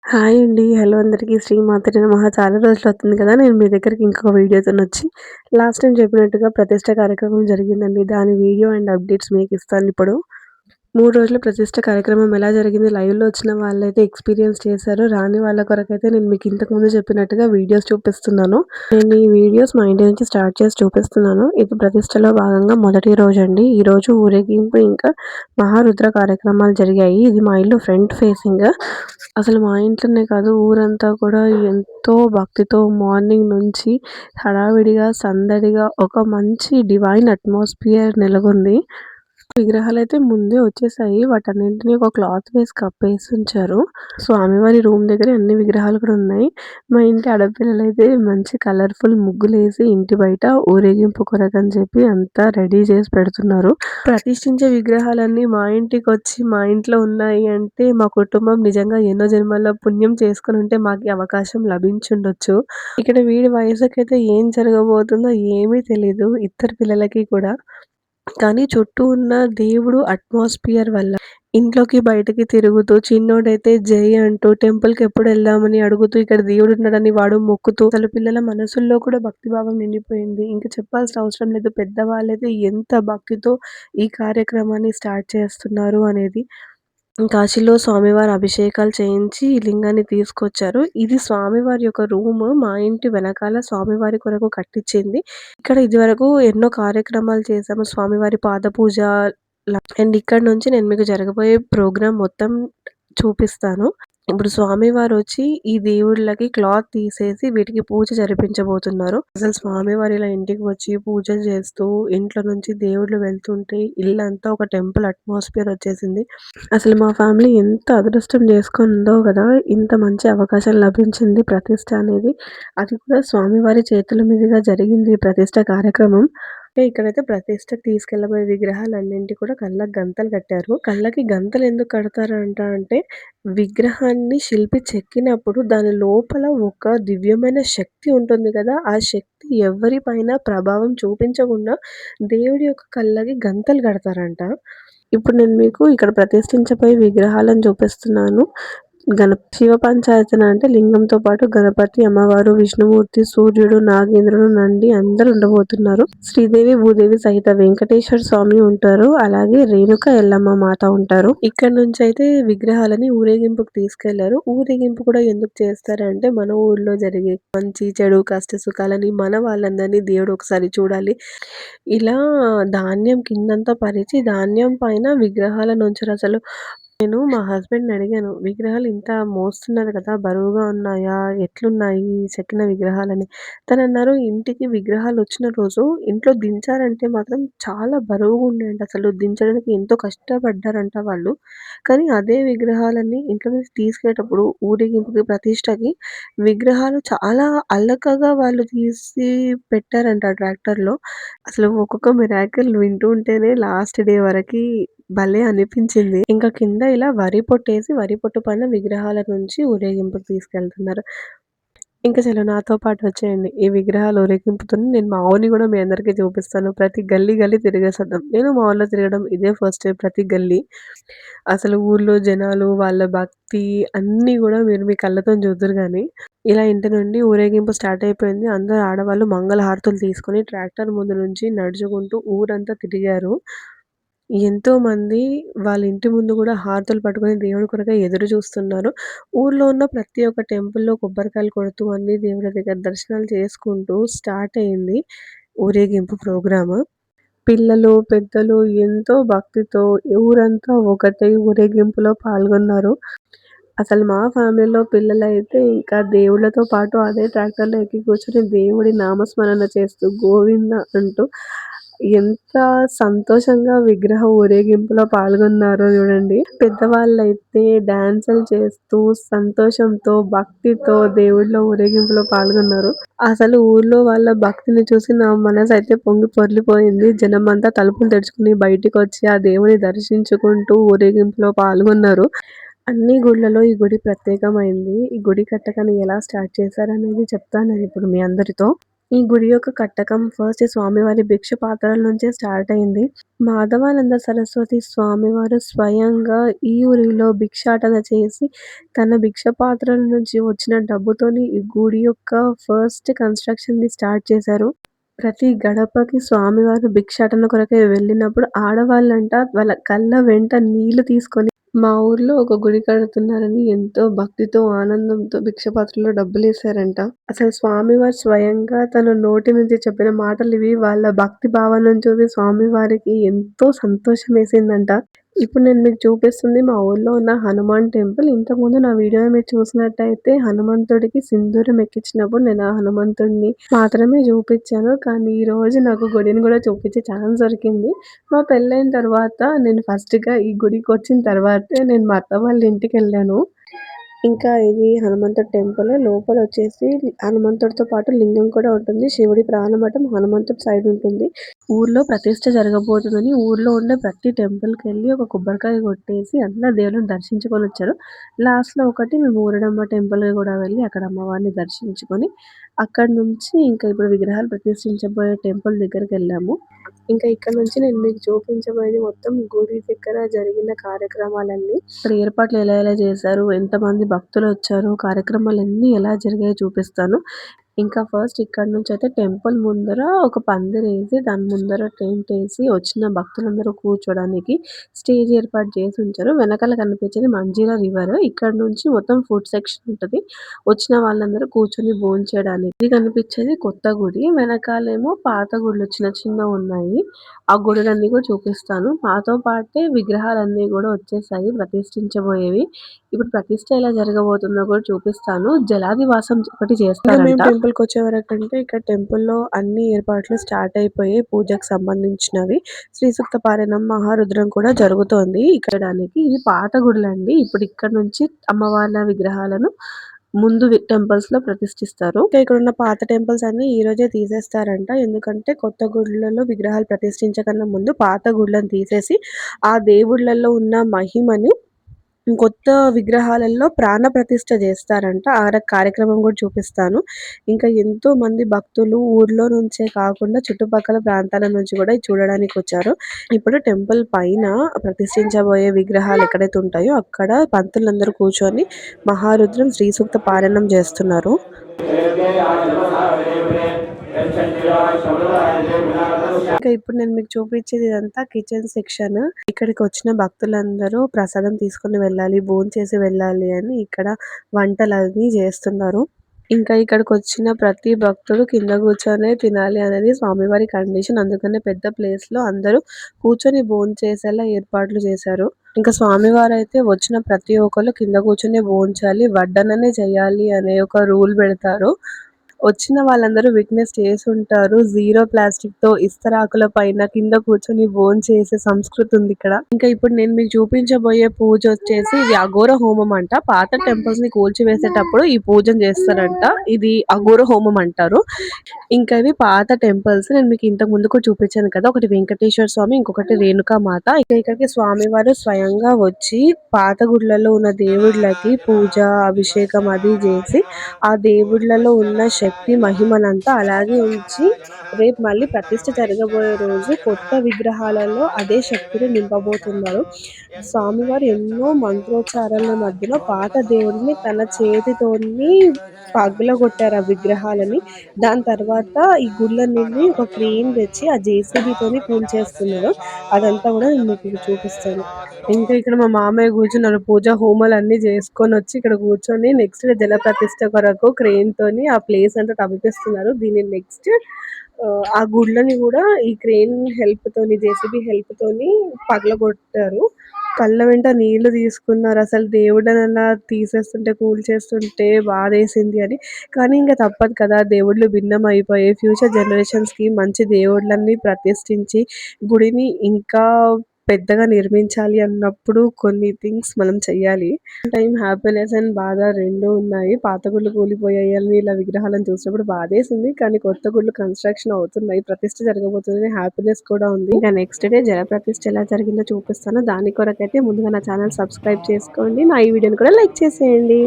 Hi అండి. Hello అందరికీ. శ్రీమాత్రే నమః. చాలా రోజులవుతుంది కదా! నేను మీ దగ్గరికి ఇంకొక వీడియోతోనొచ్చి. లాస్ట్ టైమ్ చెప్పినట్టుగా ప్రతిష్ఠ కార్యక్రమం జరిగిందండి. దాని వీడియో అండ్ అప్డేట్స్ మీకిస్తానిప్పుడు. 3 రోజుల ప్రతిష్ఠ కార్యక్రమం ఎలా జరిగింది, లైవ్‌లో వచ్చిన వాళ్ళైతే ఎక్స్‌పీరియన్స్ చేశారు. రాని వాళ్ళ కొరకైతే నేను మీకు ఇంతకుముందు చెప్పినట్టుగా వీడియోస్ చూపిస్తున్నాను. నేను ఈ వీడియోస్ మా ఇంటి నుంచి స్టార్ట్ చేసి చూపిస్తున్నాను. ఇది ప్రతిష్ఠలో భాగంగా మొదటి రోజండి. ఈరోజు ఊరేగింపు ఇంకా మహారుద్ర కార్యక్రమాలు జరిగాయి. ఇది మా ఇల్లు ఫ్రంట్ ఫేసింగ్. అసలు మా ఇంట్లోనే కాదు, ఊరంతా కూడా ఎంతో భక్తితో మార్నింగ్ నుంచి హడావిడిగా, సందడిగా ఒక మంచి డివైన్ అట్మాస్ఫియర్ నెలకొంది. విగ్రహాలైతే ముందే వచ్చేసాయి. వాటన్నింటిని ఒక క్లాత్ వేసి కప్పేసుంచారు. స్వామివారి రూమ్ దగ్గరే అన్ని విగ్రహాలు కూడా ఉన్నాయి. మా ఇంటి ఆడపిల్లలైతే మంచి కలర్‌ఫుల్ ముగ్గులేసి ఇంటి బయట ఊరేగింపు కొరకని చెప్పి అంతా రెడీ చేసి పెడుతున్నారు. ప్రతిష్ఠించే విగ్రహాలన్నీ మా ఇంటికొచ్చి మా ఇంట్లో ఉన్నాయి అంటే మా కుటుంబం నిజంగా ఎన్నో జన్మల్లో పుణ్యం చేసుకొనుంటే మాకీ అవకాశం లభించుండొచ్చు. ఇక్కడ వీడి వయసుకైతే ఏం జరగబోతుందో ఏమీ తెలీదు ఇద్దరు పిల్లలకి కూడా. కానీ చుట్టూ ఉన్న దేవుడు అట్మాస్ఫియర్ వల్ల ఇంట్లోకి, బయటకి తిరుగుతూ చిన్నోడైతే జై అంటూ టెంపుల్‌కెప్పుడెళ్దామని అడుగుతూ ఇక్కడ దేవుడున్నాడని వాడు మొక్కుతూ అసలు పిల్లల మనసుల్లో కూడా భక్తిభావం నిండిపోయింది. ఇంక చెప్పాల్సిన అవసరం లేదు. పెద్దవాళ్ళైతే ఎంత భక్తితో ఈ కార్యక్రమాన్ని స్టార్ట్ చేస్తున్నారు అనేది. కాశీలో స్వామివారి అభిషేకాలు చేయించి ఈ లింగాన్ని తీసుకొచ్చారు. ఇది స్వామివారి యొక్క రూము. మా ఇంటి వెనకాల స్వామివారి కొరకు కట్టిచ్చింది. ఇక్కడ ఇదివరకు ఎన్నో కార్యక్రమాలు చేశాము. స్వామివారి పాద పూజ అండ్ ఇక్కడ నుంచి నేను మీకు జరగబోయే ప్రోగ్రామ్ మొత్తం చూపిస్తాను. ఇప్పుడు స్వామివారొచ్చి ఈ దేవుళ్ళకి క్లాత్ తీసేసి వీటికి పూజ జరిపించబోతున్నారు. అసలు స్వామివారు ఇలా ఇంటికి వచ్చి పూజలు చేస్తూ ఇంట్లో నుంచి దేవుళ్ళు వెళ్తుంటే ఇల్లంతా ఒక టెంపుల్ అట్మాస్ఫియర్ వచ్చేసింది. అసలు మా ఫ్యామిలీ ఎంత అదృష్టం చేసుకుందో గదా! ఇంత మంచి అవకాశం లభించింది ప్రతిష్ఠ అనేది. అది కూడా స్వామివారి చేతుల మీదుగా జరిగింది ఈ ప్రతిష్ఠ కార్యక్రమం. ఇక్కడైతే ప్రతిష్ఠకి తీసుకెళ్ళబోయే విగ్రహాలన్నింటికి కూడా కళ్ళకి గంతలు కట్టారు. కళ్ళకి గంతలు ఎందుకు కడతారంట అంటే, విగ్రహాన్ని శిల్పి చెక్కినప్పుడు దాని లోపల ఒక దివ్యమైన శక్తి ఉంటుంది కదా! ఆ శక్తి ఎవరి పైన ప్రభావం చూపించకుండా దేవుడి యొక్క కళ్ళకి గంతలు కడతారంట. ఇప్పుడు నేను మీకు ఇక్కడ ప్రతిష్ఠించబోయే విగ్రహాలను చూపిస్తున్నాను. శివ పంచాయతన అంటే లింగంతో పాటు గణపతి, అమ్మవారు, విష్ణుమూర్తి, సూర్యుడు, నాగేంద్రుడు, నంది అందరూ ఉండబోతున్నారు. శ్రీదేవి, భూదేవి సహిత వెంకటేశ్వర స్వామి ఉంటారు. అలాగే రేణుక ఎల్లమ్మ మాత ఉంటారు. ఇక్కడ నుంచయితే విగ్రహాలని ఊరేగింపుకి తీసుకెళ్లారు. ఊరేగింపు కూడా ఎందుకు చేస్తారంటే మన ఊర్లో జరిగే మంచి, చెడు, కష్ట సుఖాలని మన వాళ్ళందరినీ దేవుడు ఒకసారి చూడాలి. ఇలా ధాన్యం కిందంతా పరిచి ధాన్యం పైన విగ్రహాలనుంచరసలు. నేను మా హస్బెండ్‌ని అడిగాను. విగ్రహాలు ఇంత మోస్తున్నారు కదా! బరువుగా ఉన్నాయా? ఎట్లున్నాయి చెక్కిన విగ్రహాలని? తనన్నారు ఇంటికి విగ్రహాలొచ్చిన రోజు ఇంట్లో దించారంటే మాత్రం చాలా బరువుగుండేయంట. అసలు దించడానికి ఎంతో కష్టపడ్డారంట వాళ్ళు. కానీ అదే విగ్రహాలన్నీ ఇంట్లో నుంచి తీసుకెళ్ళేటప్పుడు ఊరేగింపుకి, ప్రతిష్టకి విగ్రహాలు చాలా అల్లకగా వాళ్ళు తీసి పెట్టారంట ట్రాక్టర్‌లో. అసలు ఒక్కొక్క మిరాకిల్ వింటూ ఉంటేనే లాస్ట్ డే వరకి భలే అనిపించింది. ఇంకా కింద ఇలా వరి పొట్టేసి, వరి పొట్టు పైన విగ్రహాల నుంచి ఊరేగింపుకి తీసుకెళ్తున్నారు. ఇంక చలో నాతో పాటు వచ్చేయండి. ఈ విగ్రహాల ఊరేగింపుతోని నేను మా ఊరిని గూడా మీ అందరికీ చూపిస్తాను. ప్రతి గల్లీ, గల్లీ తిరిగేసొద్దాం. నేను మా ఊర్లో తిరగడం ఇదే ఫస్ట్ టైం ప్రతి గల్లీ. అసలు ఊర్లో జనాలు, వాళ్ళ భక్తి అన్నీ గూడా మీరు మీ కళ్ళతోని చూద్దురు గానీ. ఇలా ఇంటి నుండి ఊరేగింపు స్టార్ట్ అయిపోయింది. అందరూ ఆడవాళ్ళు మంగళహారతులు తీసుకొని ట్రాక్టర్ ముందు నుంచి నడుచుకుంటూ ఊరంతా తిరిగారు. ఎంతోమంది వాళ్ళ ఇంటి ముందు గూడా హారతులు పట్టుకొని దేవుడి కొరకై ఎదురు చూస్తున్నారు. ఊర్లో ఉన్న ప్రతి ఒక్క టెంపుల్‌లో కొబ్బరికాయలు కొడుతూ అన్ని దేవుళ్ళ దగ్గర దర్శనాలు చేసుకుంటూ స్టార్ట్ అయింది ఊరేగింపు ప్రోగ్రాము. పిల్లలు, పెద్దలు ఎంతో భక్తితో ఊరంతా ఒకటై ఊరేగింపులో పాల్గొన్నారు. అసలు మా ఫ్యామిలీలో పిల్లలైతే ఇంకా దేవుళ్ళతో పాటు అదే ట్రాక్టర్‌లో ఎక్కి కూర్చొని దేవుడి నామస్మరణ చేస్తూ గోవింద అంటూ ఎంత సంతోషంగా విగ్రహ ఊరేగింపులో పాల్గొన్నారో చూడండి. పెద్దవాళ్ళైతే డాన్సులు చేస్తూ సంతోషంతో, భక్తితో దేవుళ్ళ ఊరేగింపులో పాల్గొన్నారు. అసలు ఊర్లో వాళ్ళ భక్తిని చూసి నా మనసైతే పొంగి పొర్లిపోయింది. జనమంతా తలుపులు తెరుచుకొని బయటికొచ్చి ఆ దేవుని దర్శించుకుంటూ ఊరేగింపులో పాల్గొన్నారు. అన్ని గుళ్ళలో ఈ గుడి ప్రత్యేకమైంది. ఈ గుడి కట్టకని ఎలా స్టార్ట్ చేశారనేది చెప్తాను నేనిప్పుడు మీ అందరితో. ఈ గుడి యొక్క కట్టకం ఫస్ట్ స్వామివారి భిక్ష పాత్రల నుంచే స్టార్ట్ అయింది. మాధవానంద సరస్వతి స్వామివారు స్వయంగా ఈ ఊరిలో భిక్షాటన చేసి తన భిక్ష పాత్రల నుంచి వచ్చిన డబ్బుతోని ఈ గుడి యొక్క ఫస్ట్ కన్‌స్ట్రక్షన్‌ని స్టార్ట్ చేశారు. ప్రతి గడపకి స్వామివారు భిక్షాటన కొరకై వెళ్ళినప్పుడు ఆడవాళ్ళంట వాళ్ళ కళ్ళ వెంట నీళ్లు తీసుకొని మా ఊర్లో ఒక గుడి కడుతున్నారని ఎంతో భక్తితో, ఆనందంతో భిక్ష పాత్రలో డబ్బులేశారంట. అసలు స్వామివారు స్వయంగా తన నోటి నుంచి చెప్పిన మాటలివి వాళ్ళ భక్తి భావనను చూసి స్వామివారికి ఎంతో సంతోషమేసిందంట. ఇప్పుడు నేను మీకు చూపిస్తుంది మా ఊర్లో ఉన్న హనుమాన్ టెంపుల్. ఇంతకుముందు నా వీడియోలో మీరు చూసినట్టయితే హనుమంతుడికి సింధూరం ఎక్కించినప్పుడు నేను ఆ హనుమంతుడిని మాత్రమే చూపించాను. కానీ ఈరోజు నాకు గుడిని కూడా చూపించే ఛాన్స్ దొరికింది. మా పెళ్ళైన తర్వాత నేను ఫస్ట్‌గా ఈ గుడికొచ్చిన తర్వాతే నేను మా అత్త వాళ్ళ ఇంటికెళ్ళాను. ఇంకా ఇది హనుమంతుడి టెంపుల్. లోపలొచ్చేసి హనుమంతుడితో పాటు లింగం కూడా ఉంటుంది. శివుడి ప్రాణమఠం హనుమంతుడి సైడ్ ఉంటుంది. ఊర్లో ప్రతిష్ఠ జరగబోతుందని ఊర్లో ఉండే ప్రతి టెంపుల్‌కెళ్ళి ఒక కొబ్బరికాయ కొట్టేసి అందరు దేవుళ్ళని దర్శించుకొనొచ్చారు. లాస్ట్‌లో ఒకటి మేము ఊరడమ్మ టెంపుల్‌కి కూడా వెళ్ళి అక్కడ అమ్మవారిని దర్శించుకొని, అక్కడి నుంచి ఇంకా ఇప్పుడు విగ్రహాలు ప్రతిష్ఠించబోయే టెంపుల్ దగ్గరికెళ్ళాము. ఇంకా ఇక్కడ నుంచి నేను మీకు చూపించబోయేది మొత్తం గుడి దగ్గర జరిగిన కార్యక్రమాలన్నీ. ఇక్కడ ఏర్పాట్లు ఎలా చేశారు, ఎంతమంది భక్తులొచ్చారు, కార్యక్రమాలన్నీ ఎలా జరిగాయో చూపిస్తాను. ఇంకా ఫస్ట్ ఇక్కడ నుంచయితే టెంపుల్ ముందర ఒక పందిరేసి, దాని ముందర టెంటేసి వచ్చిన భక్తులందరూ కూర్చోడానికి స్టేజ్ ఏర్పాటు చేసి ఉంచారు. వెనకాల కనిపించేది మంజీరా రివర్. ఇక్కడ నుంచి మొత్తం ఫుడ్ సెక్షన్ ఉంటది. వచ్చిన వాళ్ళందరూ కూర్చొని భోంచేయడానికి. ఇది కనిపించేది కొత్త గుడి. వెనకాలేమో పాత గుడులు చిన్న చిన్నవున్నాయి. ఆ గుడులన్నీ కూడా చూపిస్తాను. మాతో పాటే విగ్రహాలన్నీ కూడా వచ్చేసాయి ప్రతిష్ఠించబోయేవి. ఇప్పుడు ప్రతిష్ఠ ఎలా జరగబోతుందో కూడా చూపిస్తాను. జలాదివాసం ఒకటి చేస్తారంట. మేము టెంపుల్‌కొచ్చేవరకంటే ఇక్కడ టెంపుల్‌లో అన్ని ఏర్పాట్లు స్టార్ట్ అయిపోయాయి. పూజకు సంబంధించినవి. శ్రీ సూక్త పారాయణం, మహారుద్రం కూడా జరుగుతోంది ఇక్కడానికి. ఇవి పాత గుడులండి. ఇప్పుడు ఇక్కడ నుంచి అమ్మవార్ల విగ్రహాలను ముందు టెంపుల్స్‌లో ప్రతిష్ఠిస్తారు. ఇంకా ఇక్కడున్న పాత టెంపుల్స్ అన్నీ ఈ రోజే తీసేస్తారంట. ఎందుకంటే కొత్త గుడులలో విగ్రహాలు ప్రతిష్ఠించకన్నా ముందు పాత గుడులను తీసేసి ఆ దేవుళ్ళలో ఉన్న మహిమని కొత్త విగ్రహాలలో ప్రాణ ప్రతిష్ఠ చేస్తారంట. కార్యక్రమం కూడా చూపిస్తాను. ఇంకా ఎంతో మంది భక్తులు ఊర్లో నుంచే కాకుండా చుట్టుపక్కల ప్రాంతాల నుంచి కూడా ఇది చూడడానికొచ్చారు. ఇప్పుడు టెంపుల్ పైన ప్రతిష్ఠించబోయే విగ్రహాలు ఎక్కడైతే ఉంటాయో అక్కడ పంతులందరూ కూర్చొని మహారుద్రం, శ్రీ సూక్త పారాయణం చేస్తున్నారు. ఇంకా ఇప్పుడు నేను మీకు చూపించేది ఇదంతా కిచెన్ సెక్షన్. ఇక్కడికి వచ్చిన భక్తులందరూ ప్రసాదం తీసుకొని వెళ్ళాలి, భోంచేసి వెళ్ళాలి అని ఇక్కడ వంటలన్నీ చేస్తున్నారు. ఇంకా ఇక్కడికొచ్చిన ప్రతి భక్తుడు కింద కూర్చొనే తినాలి అనేది స్వామివారి కండిషన్. అందుకనే పెద్ద ప్లేస్‌లో అందరూ కూర్చొని భోంచేసేలా ఏర్పాట్లు చేశారు. ఇంకా స్వామివారైతే వచ్చిన ప్రతి ఒక్కళ్ళు కింద కూర్చొనే భోంచాలి, వడ్డననే చేయాలి అనే ఒక రూల్ పెడతారు. వచ్చిన వాళ్ళందరూ విట్‌నెస్ చేసుంటారు. జీరో ప్లాస్టిక్‌తో ఇస్తరాకుల పైన కింద కూర్చొని భోంచేసే సంస్కృతి ఉందిక్కడ. ఇంకా ఇప్పుడు నేను మీకు చూపించబోయే పూజొచ్చేసి ఇది అఘోర హోమం అంట. పాత టెంపుల్స్‌ని కూల్చివేసేటప్పుడు ఈ పూజను చేస్తారంట. ఇది అఘోర హోమం అంటారు. ఇంకా ఇవి పాత టెంపుల్స్. నేను మీకు ఇంతకు ముందు కూడా చూపించాను కదా! ఒకటి వెంకటేశ్వర స్వామి, ఇంకొకటి రేణుకామాత. ఇక్కడికి స్వామివారు స్వయంగా వచ్చి పాత గుడులలో ఉన్న దేవుళ్ళకి పూజ, అభిషేకం అది చేసి ఆ దేవుళ్ళలో ఉన్న శక్తి మహిమనంతా అలాగే ఉంచి రేపు మళ్ళీ ప్రతిష్ఠ జరగబోయే రోజు కొత్త విగ్రహాలలో అదే శక్తిని నింపబోతున్నారు. స్వామివారు ఎన్నో మంత్రోచ్చారణల మధ్యలో పాత దేవుడిని తన చేతితోని పగలగొట్టారు ఆ విగ్రహాలని. దాని తర్వాత ఈ గుళ్ళన్నిటిని ఒక క్రేన్ తెచ్చి ఆ జేసీబీతోని కూల్చేస్తున్నారు. అదంతా కూడా నేను మీకు ఇప్పుడు చూపిస్తాను. ఇంకా ఇక్కడ మా మామయ్య కూర్చున్నారు. పూజ హోమాలన్నీ చేసుకొనొచ్చి ఇక్కడ కూర్చొని నెక్స్ట్ జలప్రతిష్ఠ కొరకు క్రేన్‌తోని ఆ ప్లేస్ అంతా తవ్విపిస్తున్నారు. దీన్ని నెక్స్ట్ ఆ గుళ్ళని కూడా ఈ క్రేన్ హెల్ప్‌తోని, జేసీబీ హెల్ప్‌తోని పగలగొట్టారు. కళ్ళ వెంట నీళ్లు తీసుకున్నారు. అసలు దేవుడిని అలా తీసేస్తుంటే, కూల్చేస్తుంటే బాధేసింది అని. కానీ ఇంక తప్పదు కదా! దేవుళ్ళు భిన్నమైపోయాయి. ఫ్యూచర్ జనరేషన్స్‌కి మంచి దేవుళ్ళని ప్రతిష్ఠించి గుడిని ఇంకా పెద్దగా నిర్మించాలి అన్నప్పుడు కొన్ని థింగ్స్ మనం చెయ్యాలి. టైమ్ హ్యాపీనెస్ అండ్ బాధ 2 ఉన్నాయి. పాత గుళ్ళు కూలిపోయాయి అని ఇలా విగ్రహాలను చూసినప్పుడు బాధేసింది. కానీ కొత్త గుళ్ళు కన్‌స్ట్రక్షన్ అవుతున్నాయి. ప్రతిష్ఠ జరగబోతుంది. హ్యాపీనెస్ కూడా ఉంది. ఇంకా నెక్స్ట్ డే జలప్రతిష్ఠ ఎలా జరిగిందో చూపిస్తాను. దాని కొరకైతే ముందుగా నా ఛానల్ సబ్స్క్రైబ్ చేసుకోండి. నా ఈ వీడియోని కూడా లైక్ చేసేయండి.